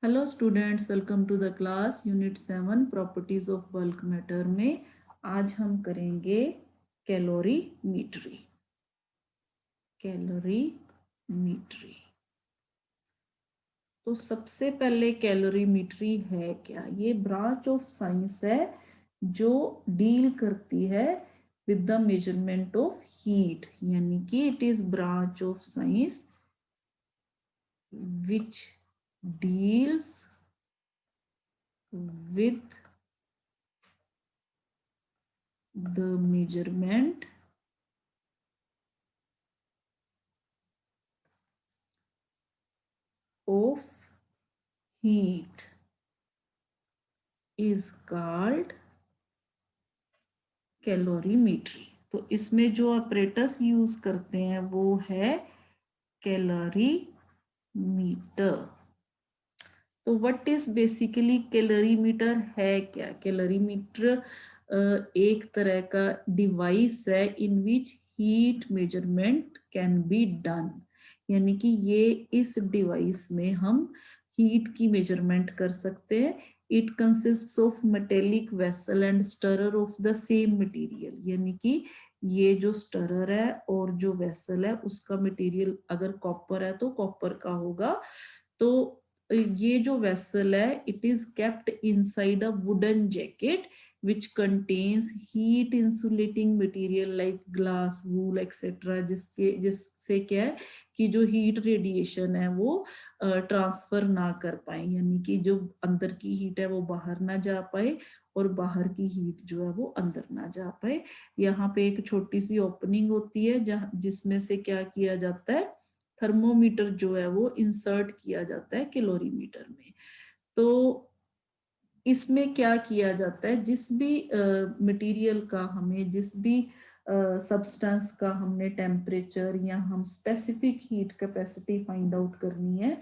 Hello students, welcome to the class unit 7 properties of bulk matter में आज हम करेंगे कैलोरीमीट्री। कैलोरीमीट्री तो सबसे पहले कैलोरीमीट्री है क्या? ये ब्रांच ऑफ साइंस है जो डील करती है with the measurement of heat, यानी कि it is branch of science which deals with the measurement of heat is called calorimetry. तो इसमें जो ऑपरेटर्स यूज करते हैं वो है कैलोरीमीटर। तो व्हाट इज बेसिकली कैलोरीमीटर है क्या? कैलोरीमीटर एक तरह का डिवाइस है in which heat measurement can be done, यानी कि ये इस डिवाइस में हम हीट की मेजरमेंट कर सकते हैं। It consists of metallic vessel and stirrer of the same material, यानी कि ये जो स्टरर है और जो वेसल है उसका मटेरियल अगर कॉपर है तो कॉपर का होगा। तो ये जो वेसल है it is kept inside a wooden jacket which contains heat insulating material like glass, wool etc, जिससे क्या है कि जो हीट रेडिएशन है वो ट्रांसफर ना कर पाए, यानी कि जो अंदर की हीट है वो बाहर ना जा पाए और बाहर की हीट जो है वो अंदर ना जा पाए। यहाँ पे एक छोटी सी ओपनिंग होती है जहाँ जिसमें से क्या किया जाता है, थर्मोमीटर जो है वो इंसर्ट किया जाता है कैलोरीमीटर में। तो इसमें क्या किया जाता है, जिस भी मटेरियल का हमें जिस भी सब्सटेंस का हमने टेम्परेचर या हम specific heat capacity find out करनी है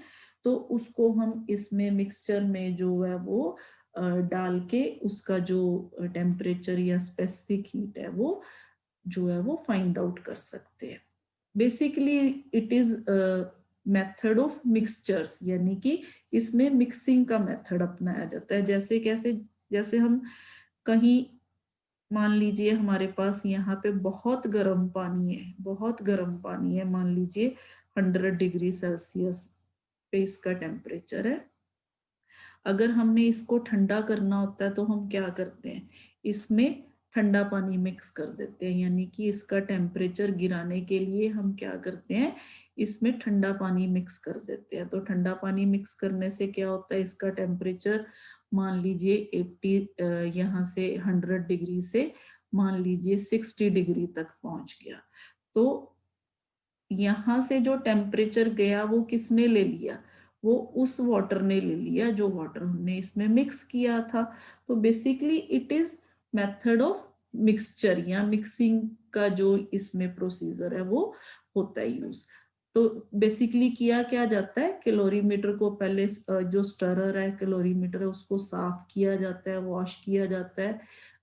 तो उसको हम इसमें मिक्सचर में जो है वो डाल के उसका जो टेम्परेचर या स्पेसिफिक हीट है वो जो है वो फाइंड आउट कर सकते हैं। Basically it is method of mixtures, यानी कि इसमें मिक्सिंग का मेथड अपनाया जाता है। जैसे कैसे, जैसे हम कहीं मान लीजिए हमारे पास यहाँ पे बहुत गर्म पानी है, बहुत गर्म पानी है, मान लीजिए 100 डिग्री सेल्सियस पे इसका टेम्परेचर है। अगर हमने इसको ठंडा करना होता है तो हम क्या करते हैं, इसमें ठंडा पानी मिक्स कर देते हैं, यानी कि इसका टेम्परेचर गिराने के लिए हम क्या करते हैं, इसमें ठंडा पानी मिक्स कर देते हैं। तो ठंडा पानी मिक्स करने से क्या होता है, इसका टेम्परेचर मान लीजिए 80 यहाँ से 100 डिग्री से मान लीजिए 60 डिग्री तक पहुंच गया। तो यहाँ से जो टेम्परेचर गया वो किसने ले लिया, वो उस वाटर ने ले लिया जो वाटर हमने इसमें मिक्स किया था। तो basically it is method of mixture या मिक्सिंग का जो इसमें प्रोसीजर है वो होता है यूज। तो बेसिकली किया क्या जाता है, कैलोरीमीटर को पहले जो स्टरर है कैलोरीमीटर है उसको साफ किया जाता है, वॉश किया जाता है,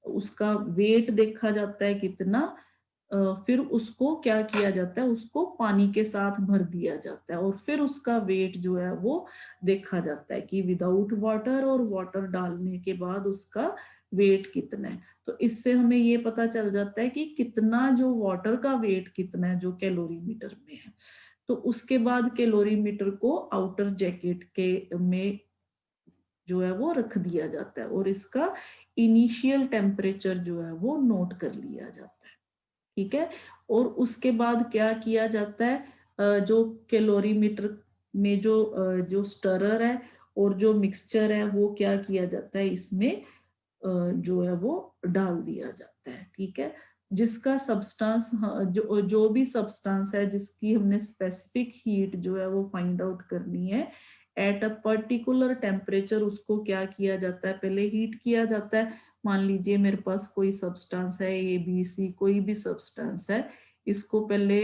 उसका वेट देखा जाता है कितना, फिर उसको क्या किया जाता है, उसको पानी के साथ भर दिया जाता है और फिर उसका वेट जो है वो देखा जाता है कि विदाउट वाटर और वाटर डालने के बाद उसका वेट कितना है। तो इससे हमें ये पता चल जाता है कि कितना जो वाटर का वेट कितना है जो कैलोरीमीटर में है। तो उसके बाद कैलोरीमीटर को आउटर जैकेट के में जो है वो रख दिया जाता है और इसका इनिशियल टेम्परेचर जो है वो नोट कर लिया जाता है। ठीक है, और उसके बाद क्या किया जाता है, जो कैलोरीमीटर में जो स्टरर है और जो मिक्सचर है वो क्या किया जाता है, इसमें जो है वो डाल दिया जाता है। ठीक है, जिसका सब्सटेंस जो जो भी सब्सटेंस है जिसकी हमने स्पेसिफिक हीट जो है वो फाइंड आउट करनी है एट अ पर्टिकुलर टेम्परेचर, उसको क्या किया जाता है, पहले हीट किया जाता है। मान लीजिए मेरे पास कोई सब्सटेंस है ABC, कोई भी सब्सटेंस है, इसको पहले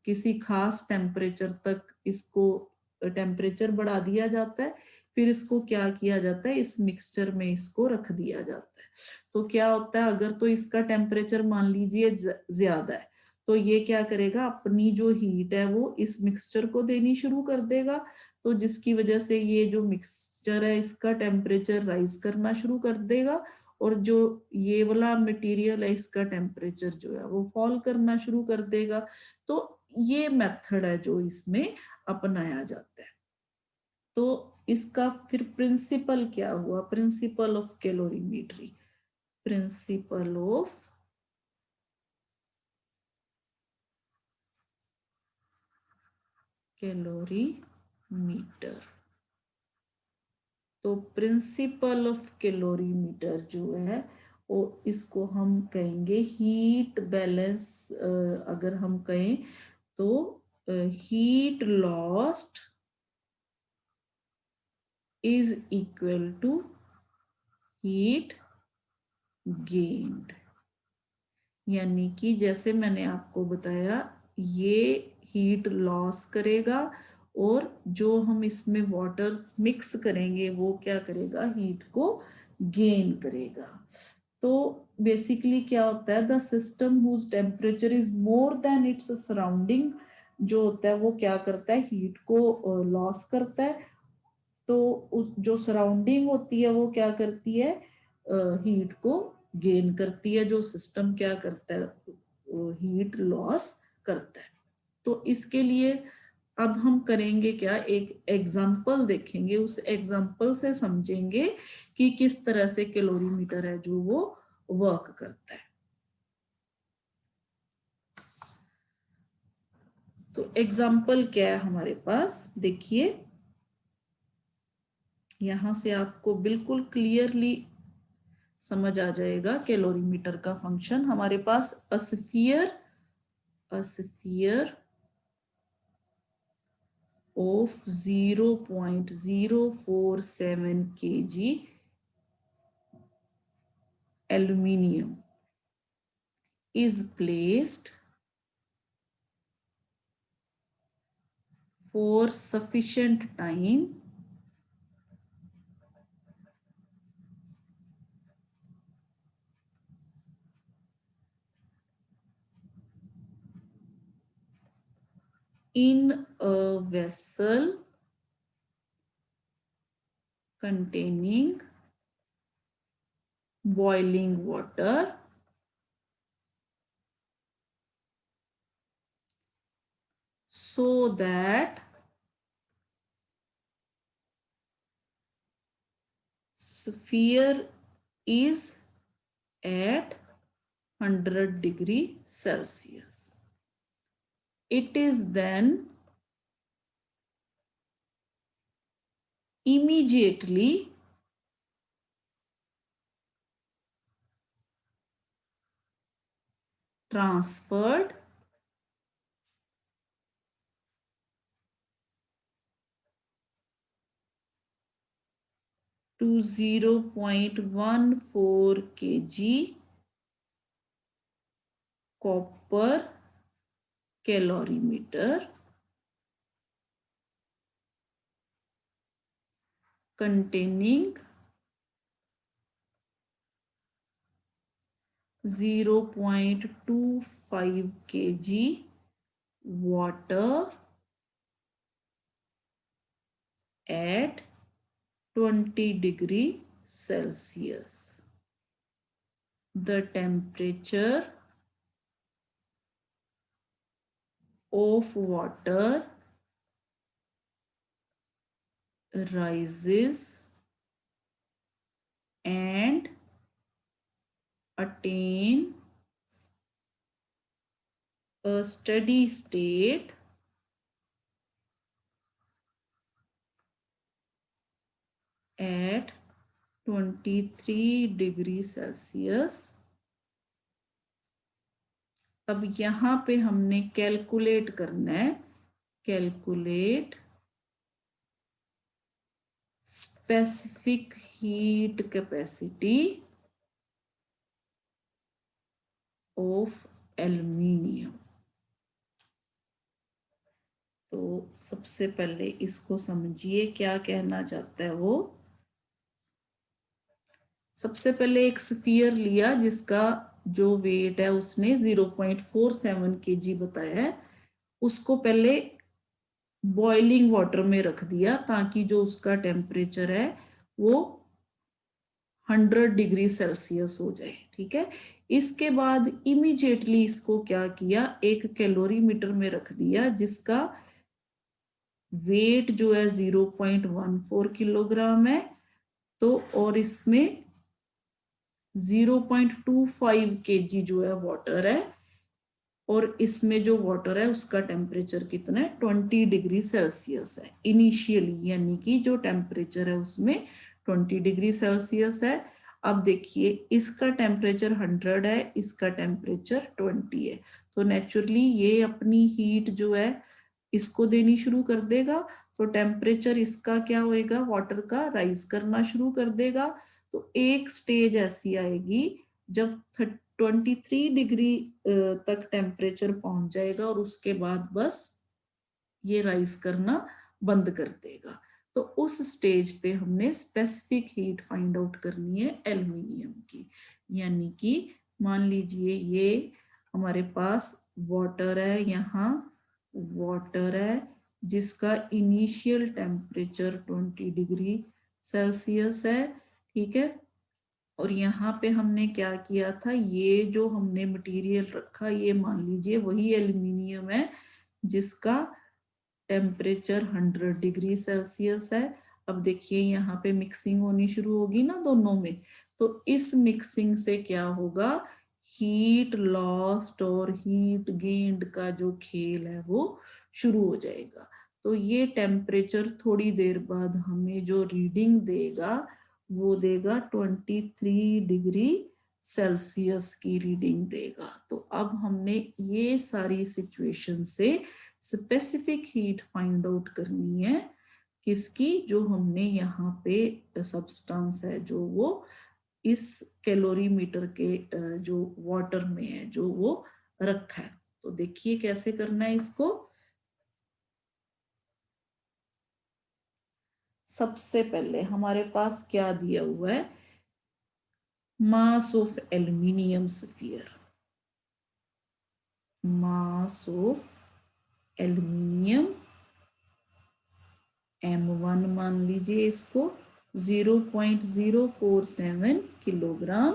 किसी खास टेम्परेचर तक इसको टेम्परेचर बढ़ा दिया जाता है, फिर इसको क्या किया जाता है, इस मिक्सचर में इसको रख दिया जाता है। तो क्या होता है, अगर तो इसका टेम्परेचर मान लीजिए ज्यादा है तो ये क्या करेगा, अपनी जो हीट है वो इस मिक्सचर को देनी शुरू कर देगा। तो जिसकी वजह से ये जो मिक्सचर है इसका टेम्परेचर राइज करना शुरू कर देगा, और जो ये वाला मटेरियल है इसका टेम्परेचर जो है वो फॉल करना शुरू कर देगा। तो ये मेथड है जो इसमें अपनाया जाता है। तो इसका फिर प्रिंसिपल क्या हुआ, principle of calorimetry, principle of calorimeter. तो प्रिंसिपल ऑफ कैलोरीमीटर जो है वो इसको हम कहेंगे हीट बैलेंस। अगर हम कहें तो heat lost is equal to heat gained. यानी कि जैसे मैंने आपको बताया ये हीट लॉस करेगा, और जो हम इसमें वाटर मिक्स करेंगे वो क्या करेगा, हीट को गेन करेगा। तो बेसिकली क्या होता है, the system whose temperature is more than its surrounding, जो होता है वो क्या करता है, हीट को लॉस करता है। तो उस जो सराउंडिंग होती है वो क्या करती है, हीट को गेन करती है। जो सिस्टम क्या करता है, हीट लॉस करता है। तो इसके लिए अब हम करेंगे क्या, एक एग्जाम्पल देखेंगे, उस एग्जाम्पल से समझेंगे कि किस तरह से कैलोरीमीटर है जो वो वर्क करता है। तो एग्जाम्पल क्या है हमारे पास, देखिए यहां से आपको बिल्कुल क्लियरली समझ आ जाएगा कैलोरीमीटर का फंक्शन। हमारे पास a sphere of 0.047 kg aluminium is placed for sufficient time in a vessel containing boiling water so that sphere is at 100 degree Celsius. It is then immediately transferred to 0.14 kg copper calorimeter containing 0.25 kg water at 20 degree Celsius. The temperature of water rises and attains a steady state at 23 degree Celsius. अब यहां पे हमने calculate करना है, calculate specific heat capacity of aluminium. तो सबसे पहले इसको समझिए क्या कहना चाहता है वो। सबसे पहले एक स्फीयर लिया जिसका जो वेट है उसने 0.47 kg बताया है, उसको पहले बॉइलिंग वाटर में रख दिया ताकि जो उसका टेम्परेचर है वो 100 डिग्री सेल्सियस हो जाए। ठीक है, इसके बाद इमीडिएटली इसको क्या किया, एक कैलोरीमीटर में रख दिया जिसका वेट जो है 0.14 किलोग्राम है। तो और इसमें 0.25 केजी जो है वाटर है, और इसमें जो वाटर है उसका टेम्परेचर कितना है, 20 डिग्री सेल्सियस है इनिशियली, यानी कि जो टेम्परेचर है उसमें 20 डिग्री सेल्सियस है। अब देखिए इसका टेम्परेचर 100 है, इसका टेम्परेचर 20 है, तो नेचुरली ये अपनी हीट जो है इसको देनी शुरू कर देगा। तो टेम्परेचर इसका क्या होएगा, वाटर का राइज करना शुरू कर देगा। तो एक स्टेज ऐसी आएगी जब 23 डिग्री तक टेम्परेचर पहुंच जाएगा और उसके बाद बस ये राइज करना बंद कर देगा। तो उस स्टेज पे हमने स्पेसिफिक हीट फाइंड आउट करनी है एल्यूमिनियम की। यानी कि मान लीजिए ये हमारे पास वाटर है, यहाँ वाटर है जिसका इनिशियल टेम्परेचर 20 डिग्री सेल्सियस है। ठीक है, और यहाँ पे हमने क्या किया था, ये जो हमने मटेरियल रखा ये मान लीजिए वही एल्यूमिनियम है जिसका टेम्परेचर 100 डिग्री सेल्सियस है। अब देखिए यहाँ पे मिक्सिंग होनी शुरू होगी ना दोनों में, तो इस मिक्सिंग से क्या होगा, हीट लॉस्ट और हीट गेन्ड का जो खेल है वो शुरू हो जाएगा। तो ये टेम्परेचर थोड़ी देर बाद हमें जो रीडिंग देगा वो देगा 23 डिग्री सेल्सियस की रीडिंग देगा। तो अब हमने ये सारी सिचुएशन से स्पेसिफिक हीट फाइंड आउट करनी है किसकी, जो हमने यहाँ पे सब्सटेंस है जो वो इस कैलोरीमीटर के जो वाटर में है जो वो रखा है। तो देखिए कैसे करना है इसको। सबसे पहले हमारे पास क्या दिया हुआ है, mass of aluminium sphere, mass of aluminium M1 मान लीजिए इसको 0.047 किलोग्राम।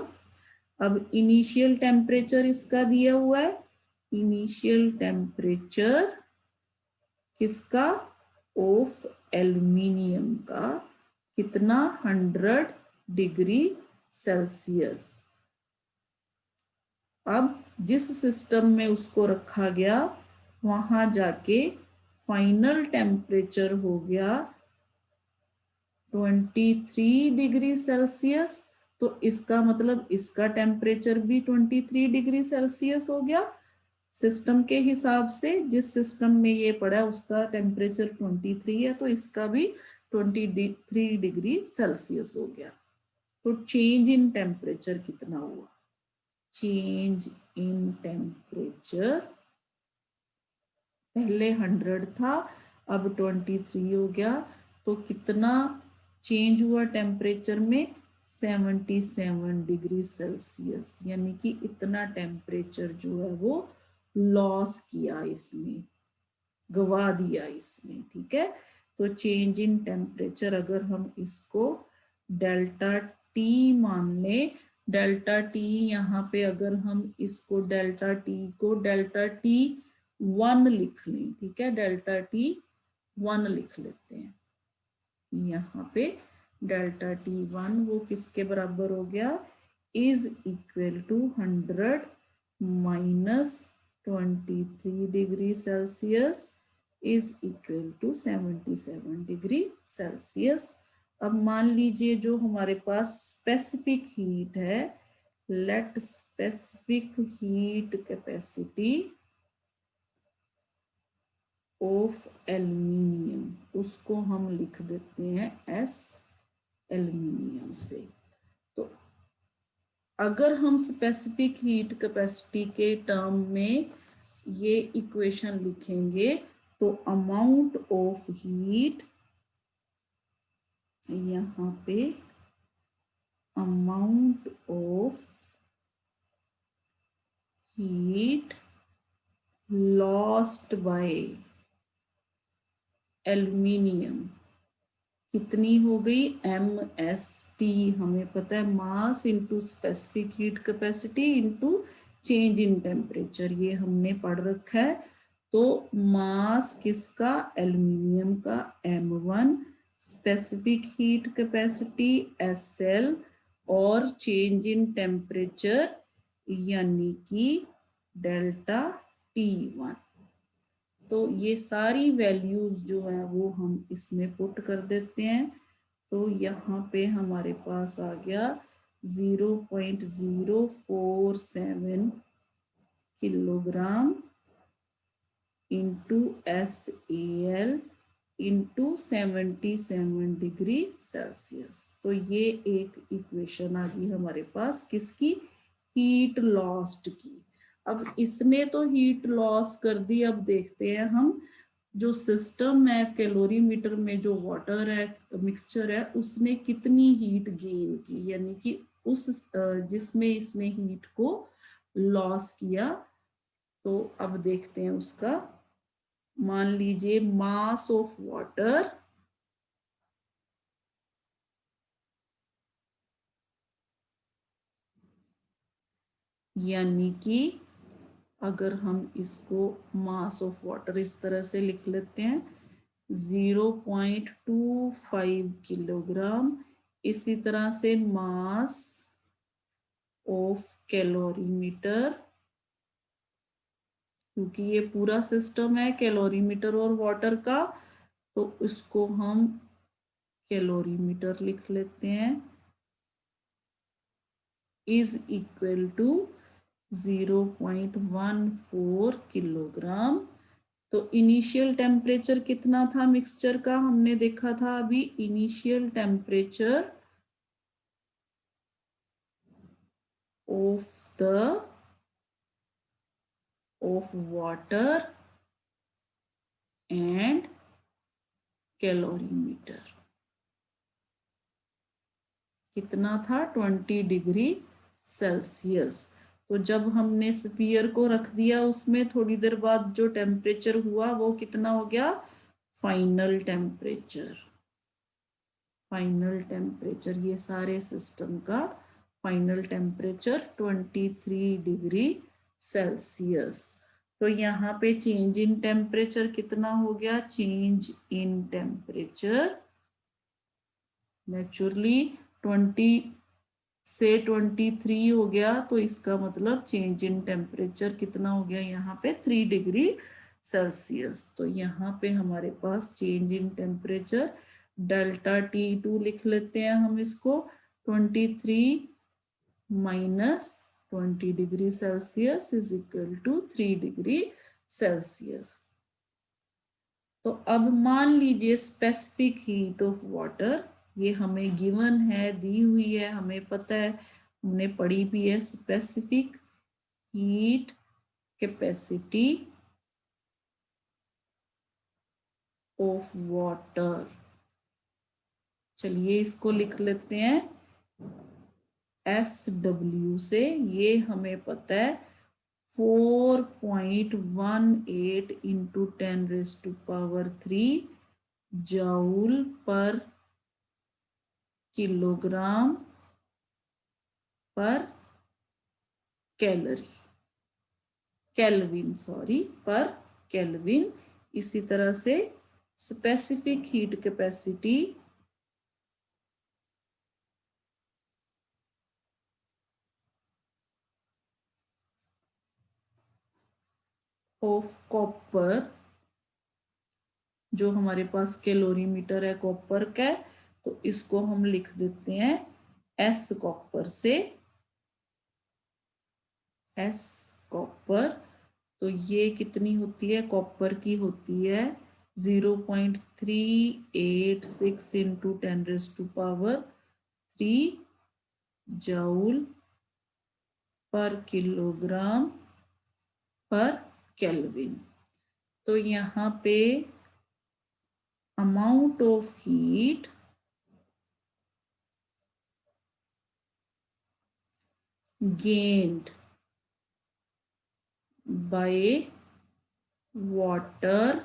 अब इनिशियल टेम्परेचर इसका दिया हुआ है, इनिशियल टेम्परेचर किसका, ऑफ एल्यूमिनियम का, कितना, 100 डिग्री सेल्सियस। अब जिस सिस्टम में उसको रखा गया वहां जाके फाइनल टेम्परेचर हो गया 23 डिग्री सेल्सियस। तो इसका मतलब इसका टेम्परेचर भी 23 डिग्री सेल्सियस हो गया सिस्टम के हिसाब से। जिस सिस्टम में ये पड़ा है उसका टेम्परेचर 23 है, तो इसका भी 23 डिग्री सेल्सियस हो गया। तो चेंज इन टेम्परेचर कितना हुआ, चेंज इन टेम्परेचर पहले 100 था अब 23 हो गया, तो कितना चेंज हुआ टेम्परेचर में, 77 डिग्री सेल्सियस। यानी कि इतना टेम्परेचर जो है वो लॉस किया इसमें, गवा दिया इसमें। ठीक है, तो चेंज इन टेम्परेचर अगर हम इसको डेल्टा टी मान ले, डेल्टा टी यहाँ पे अगर हम इसको डेल्टा टी को डेल्टा टी 1 लिख लें, ठीक है, डेल्टा टी 1 लिख लेते हैं यहाँ पे। डेल्टा टी 1 वो किसके बराबर हो गया, is equal to 100 minus 23 degree Celsius is equal to 77 degree Celsius. अब मान लीजिए जो हमारे पास स्पेसिफिक हीट है, let specific heat capacity of aluminium, उसको हम लिख देते हैं एस एल्यूमिनियम से। तो अगर हम स्पेसिफिक हीट कैपेसिटी के टर्म में ये इक्वेशन लिखेंगे तो अमाउंट ऑफ हीट, यहाँ पे amount of heat lost by aluminium कितनी हो गई, MST, हमें पता है mass into specific heat capacity into change in temperature, ये हमने पढ़ रखा है। तो मास किसका, एल्यूमिनियम का, M1, specific heat capacity SL, और चेंज इन टेम्परेचर यानी कि डेल्टा T1। तो ये सारी वैल्यूज जो है वो हम इसमें पुट कर देते हैं। तो यहाँ पे हमारे पास आ गया 0.047 kilogram into SAL into 77 degree Celsius. तो ये एक इक्वेशन आ गई हमारे पास किसकी, हीट लॉस्ट की। अब इसने तो हीट लॉस कर दी, अब देखते हैं हम जो सिस्टम है कैलोरीमीटर में जो वाटर है मिक्सचर है उसने कितनी हीट गेन की, यानी कि उस जिसमें इसने हीट को लॉस किया। तो अब देखते हैं उसका, मान लीजिए मास ऑफ वाटर यानी कि अगर हम इसको मास ऑफ वाटर इस तरह से लिख लेते हैं 0.25 किलोग्राम, इसी तरह से मास ऑफ कैलोरीमीटर, क्योंकि ये पूरा सिस्टम है कैलोरीमीटर और वाटर का, तो उसको हम कैलोरीमीटर लिख लेते हैं इज इक्वल टू 0.14 किलोग्राम। तो इनिशियल टेम्परेचर कितना था मिक्सचर का, हमने देखा था अभी, initial temperature of the of water and calorimeter कितना था, 20 डिग्री सेल्सियस। तो जब हमने स्फीयर को रख दिया उसमें, थोड़ी देर बाद जो टेम्परेचर हुआ वो कितना हो गया, फाइनल टेम्परेचर। फाइनल टेम्परेचर ये सारे सिस्टम का फाइनल टेम्परेचर 23 डिग्री सेल्सियस। तो यहाँ पे चेंज इन टेम्परेचर कितना हो गया, चेंज इन टेम्परेचर नेचुरली 20 से 23 हो गया, तो इसका मतलब चेंज इन टेम्परेचर कितना हो गया यहाँ पे 3 डिग्री सेल्सियस। तो यहाँ पे हमारे पास change in temperature delta T2 लिख लेते हैं हम इसको, 23 minus 20 degree Celsius is equal to 3 degree Celsius. तो अब मान लीजिए स्पेसिफिक हीट ऑफ वाटर, ये हमें गिवन है, दी हुई है, हमें पता है, हमने पढ़ी भी है, specific heat capacity of water. चलिए इसको लिख लेते हैं SW से, ये हमें पता है 4.18 इंटू 10⁻³ जूल पर किलोग्राम पर कैलोरी, केल्विन सॉरी, पर केल्विन। इसी तरह से specific heat capacity of copper, जो हमारे पास कैलोरीमीटर है कॉपर का, तो इसको हम लिख देते हैं S कॉपर से, S कॉपर। तो ये कितनी होती है, कॉपर की होती है 0.386 इंटू 10⁻³ जूल पर किलोग्राम पर केल्विन। तो यहाँ पे amount of heat gained by water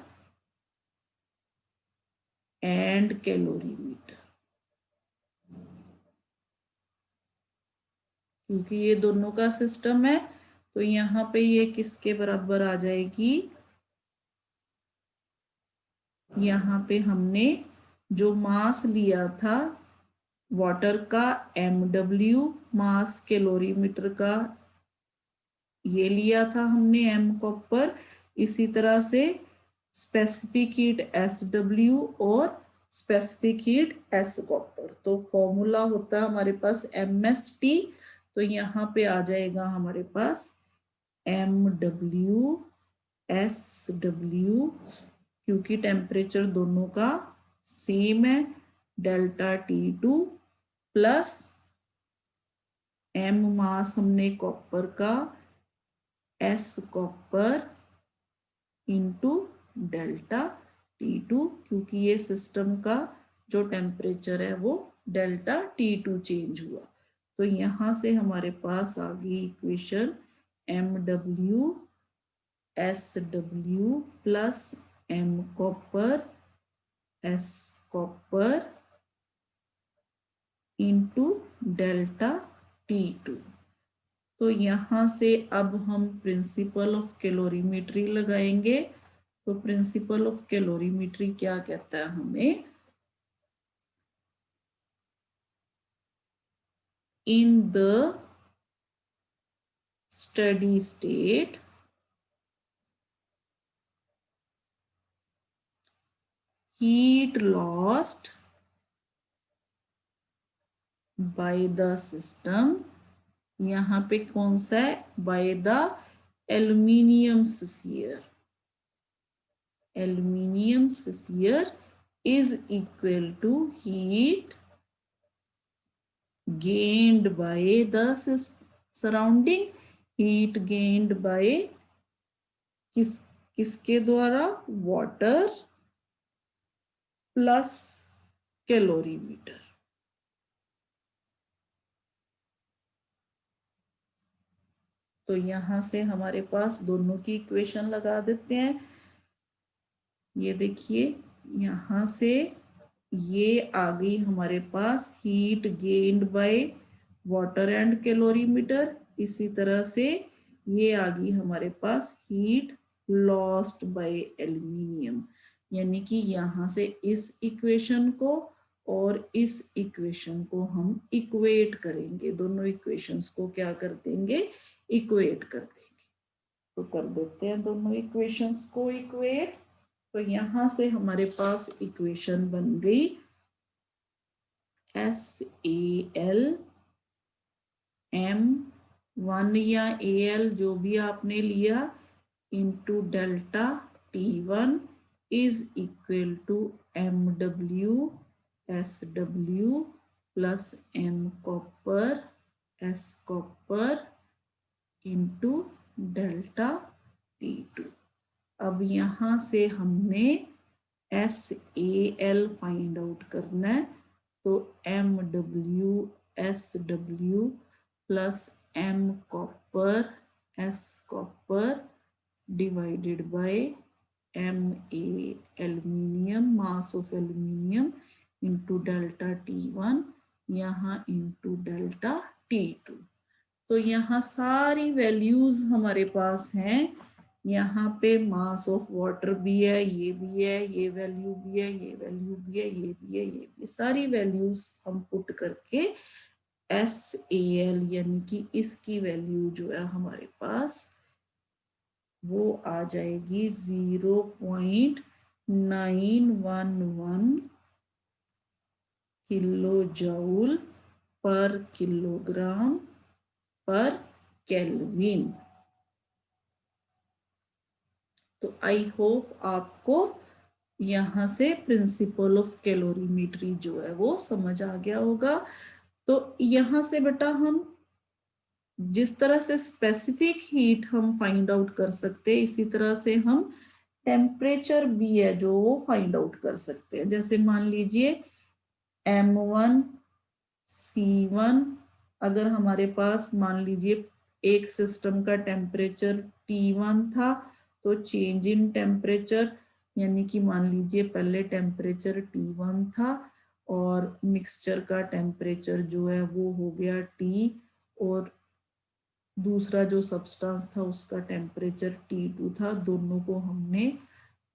and calorimeter, क्योंकि ये दोनों का सिस्टम है तो यहाँ पे ये किसके बराबर आ जाएगी, यहाँ पे हमने जो मास लिया था वाटर का mw, मास कैलोरीमीटर का ये लिया था हमने m कॉपर, इसी तरह से स्पेसिफिक हीट SW और स्पेसिफिक हीट S कॉपर। तो फॉर्मूला होता है हमारे पास MST, तो यहाँ पे आ जाएगा हमारे पास MW SW, क्योंकि टेम्परेचर दोनों का सेम है, डेल्टा T2 प्लस M मास हमने कॉपर का, S copper into delta T2, क्योंकि ये सिस्टम का जो टेम्परेचर है वो डेल्टा T2 चेंज हुआ। तो यहां से हमारे पास आ गई equation MW SW plus M copper S copper into delta T2। तो यहां से अब हम प्रिंसिपल ऑफ कैलोरीमेट्री लगाएंगे। तो प्रिंसिपल ऑफ कैलोरीमेट्री क्या कहता है हमें, in the steady state heat lost by the system, यहाँ पे कौन सा है, by the aluminium sphere, aluminium sphere is equal to heat gained by the surrounding, heat gained by किसके द्वारा, वाटर प्लस कैलोरीमीटर। तो यहां से हमारे पास दोनों की इक्वेशन लगा देते हैं। ये देखिए यहां से ये आ गई हमारे पास heat gained by water and calorimeter, इसी तरह से ये आ गई हमारे पास हीट लॉस्ट बाय एल्यूमिनियम, यानी कि यहां से इस इक्वेशन को और इस इक्वेशन को हम इक्वेट करेंगे, दोनों इक्वेशंस को क्या कर देंगे, इक्वेट कर देंगे। तो कर देते हैं दोनों इक्वेशंस को इक्वेट। तो यहां से हमारे पास इक्वेशन बन गई SAL M1 या AL जो भी आपने लिया into delta T1 is equal to MW SW plus M copper S copper into delta T2। अब यहां से हमने SAL फाइंड आउट करना है, तो MW SW plus M copper S copper divided by MA aluminium, mass of aluminium into delta T1 यहाँ into delta T2। तो यहाँ सारी वैल्यूज हमारे पास हैं, यहाँ पे मास ऑफ वाटर भी है, ये भी है, ये वैल्यू भी है, ये वैल्यू भी है, ये भी है, ये भी, सारी वैल्यूज हम पुट करके SAL यानी कि इसकी वैल्यू जो है हमारे पास वो आ जाएगी 0.911 किलो जूल पर किलोग्राम पर केल्विन। तो आई होप आपको यहां से प्रिंसिपल ऑफ कैलोरीमेट्री जो है वो समझ आ गया होगा। तो यहां से बेटा हम जिस तरह से स्पेसिफिक हीट हम फाइंड आउट कर सकते हैं, इसी तरह से हम टेम्परेचर भी है जो वो फाइंड आउट कर सकते हैं। जैसे मान लीजिए M1 C1, अगर हमारे पास मान लीजिए एक सिस्टम का टेम्परेचर T1 था, तो चेंज इन टेम्परेचर यानी कि मान लीजिए पहले टेम्परेचर T1 था और मिक्सचर का टेम्परेचर जो है वो हो गया T, और दूसरा जो सब्सटेंस था उसका टेम्परेचर T2 था। दोनों को हमने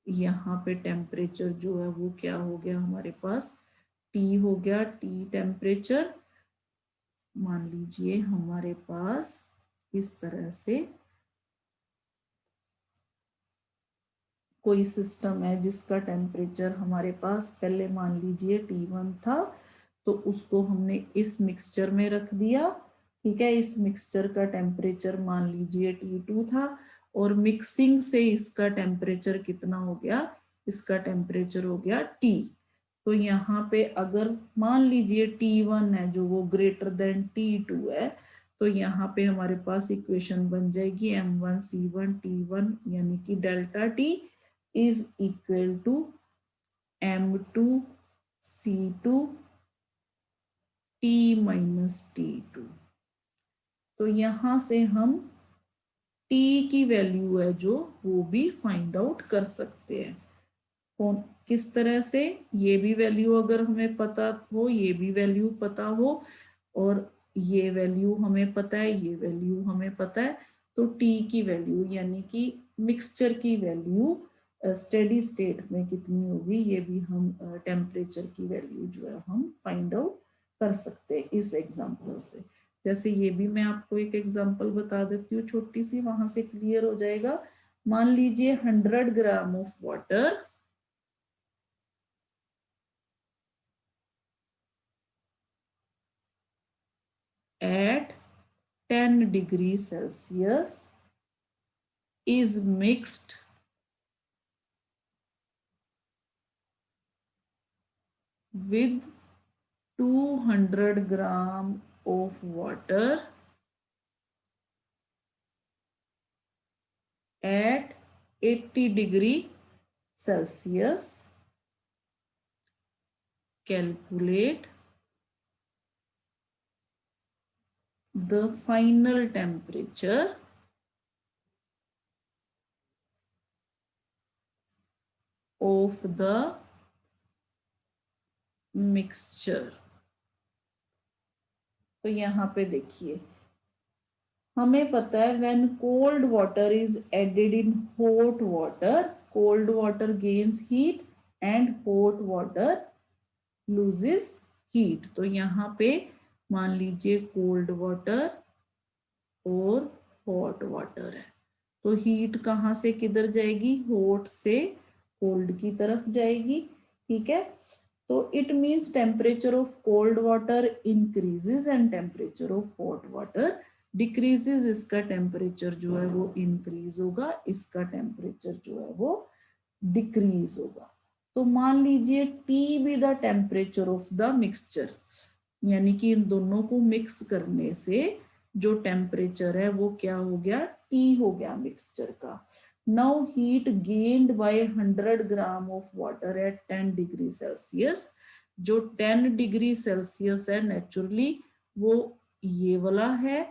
यहाँ पे टेम्परेचर जो है वो क्या हो गया हमारे पास, T हो गया। T टेम्परेचर मान लीजिए हमारे पास इस तरह से कोई सिस्टम है जिसका टेम्परेचर हमारे पास पहले मान लीजिए T1 था, तो उसको हमने इस मिक्सचर में रख दिया। ठीक है, इस मिक्सचर का टेम्परेचर मान लीजिए T2 था, और मिक्सिंग से इसका टेम्परेचर कितना हो गया, इसका टेम्परेचर हो गया T। तो यहाँ पे अगर मान लीजिए T1 है जो वो ग्रेटर देन T2 है, तो यहाँ पे हमारे पास इक्वेशन बन जाएगी M1C1T1, यानी कि delta T is equal to M2C2 T minus T2। तो यहां से हम T की वैल्यू है जो वो भी फाइंड आउट कर सकते हैं। कौन किस तरह से, ये भी वैल्यू अगर हमें पता हो, ये भी वैल्यू पता हो, और ये वैल्यू हमें पता है, ये वैल्यू हमें पता है, तो T की वैल्यू यानी कि मिक्सचर की वैल्यू स्टेडी स्टेट में कितनी होगी, ये भी हम टेम्परेचर की वैल्यू जो है हम फाइंड आउट कर सकते हैं इस एग्जांपल से। जैसे ये भी मैं आपको एक एग्जांपल बता देती हूँ छोटी सी, वहां से क्लियर हो जाएगा। मान लीजिए 100 gram of water at 10 degrees Celsius is mixed with 200 gram of water at 80 degree Celsius. Calculate the final temperature of the mixture। तो यहाँ पे देखिए हमें पता है when cold water is added in hot water, cold water gains heat and hot water loses heat. तो यहाँ पे मान लीजिए कोल्ड वाटर और हॉट वाटर है, तो हीट कहाँ से किधर जाएगी, हॉट से कोल्ड की तरफ जाएगी। ठीक है, तो it means temperature of cold water increases and temperature of hot water decreases. इसका टेम्परेचर जो है वो इंक्रीज होगा, इसका टेम्परेचर जो है वो डिक्रीज होगा। तो मान लीजिए T be the temperature of the mixture, यानी कि इन दोनों को मिक्स करने से जो टेम्परेचर है वो क्या हो गया, T हो गया मिक्सचर का। Now heat gained bye 100 gram of water at 10 degree Celsius. जो 10 डिग्री सेल्सियस है नेचुरली वो ये वाला है,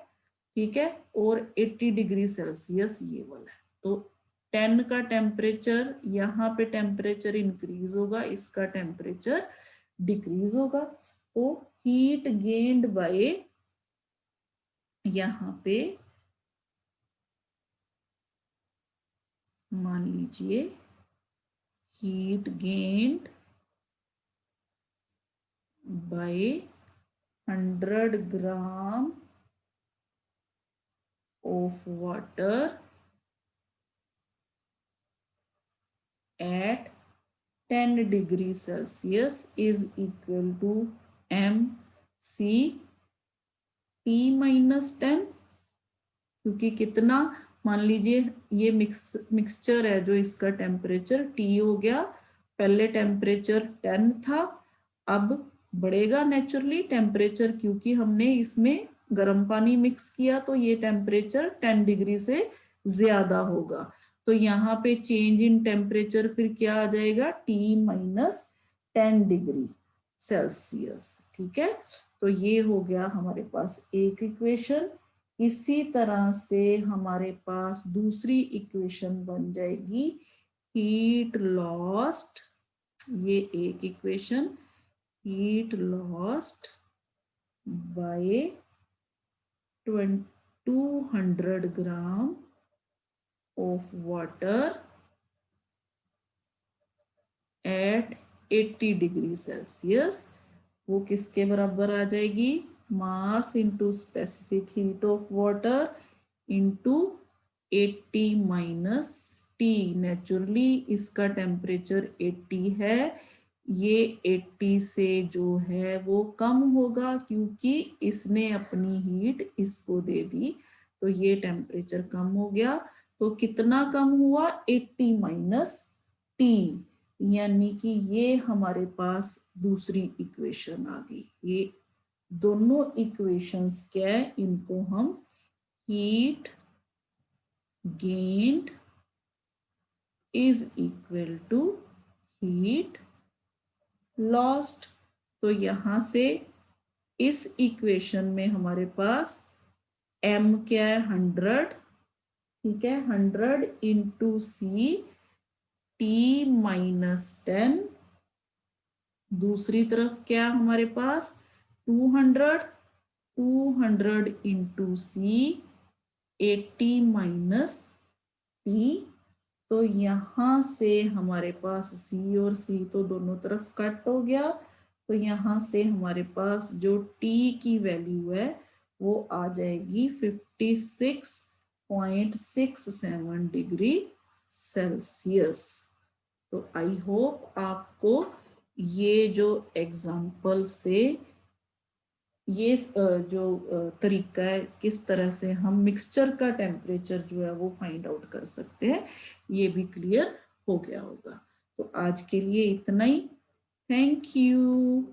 ठीक है, और 80 डिग्री सेल्सियस ये वाला है। तो 10 का टेम्परेचर, यहाँ पे टेम्परेचर इंक्रीज होगा, इसका टेम्परेचर डिक्रीज होगा। तो हीट गेन्ड बाय, यहाँ पे मान लीजिए heat gained bye 100 gram of water at 10 degree Celsius is equal to MC T minus 10। क्योंकि कितना, मान लीजिए ये मिक्सचर है जो इसका टेम्परेचर T हो गया, पहले टेम्परेचर 10 था, अब बढ़ेगा नेचुरली टेम्परेचर क्योंकि हमने इसमें गर्म पानी मिक्स किया, तो ये टेम्परेचर 10 डिग्री से ज्यादा होगा। तो यहाँ पे चेंज इन टेम्परेचर फिर क्या आ जाएगा, T माइनस 10 डिग्री सेल्सियस। ठीक है, तो ये हो गया हमारे पास एक इक्वेशन। इसी तरह से हमारे पास दूसरी इक्वेशन बन जाएगी हीट लॉस्ट, ये एक equation, heat lost bye 200 gram of water at 80 degree Celsius, वो किसके बराबर आ जाएगी, mass into specific heat of water into 80 minus T. Naturally इसका टेम्परेचर 80 है, ये 80 से जो है वो कम होगा क्योंकि इसने अपनी हीट इसको दे दी, तो ये टेम्परेचर कम हो गया। तो कितना कम हुआ, 80 माइनस टी, यानी कि ये हमारे पास दूसरी इक्वेशन आ गई। ये दोनों इक्वेशंस क्या है, इनको हम heat gained is equal to heat lost। तो यहां से इस इक्वेशन में हमारे पास m क्या है, 100, ठीक है, 100 इंटू सी टी माइनस 10, दूसरी तरफ क्या हमारे पास 200 इंटू सी 80 माइनस टी। तो यहां से हमारे पास सी और सी तो दोनों तरफ कट हो गया, तो यहां से हमारे पास जो टी की वैल्यू है वो आ जाएगी 56.67 डिग्री सेल्सियस। तो आई होप आपको ये जो एग्जाम्पल से ये जो तरीका है किस तरह से हम मिक्सचर का टेम्परेचर जो है वो फाइंड आउट कर सकते हैं, ये भी क्लियर हो गया होगा। तो आज के लिए इतना ही, थैंक यू।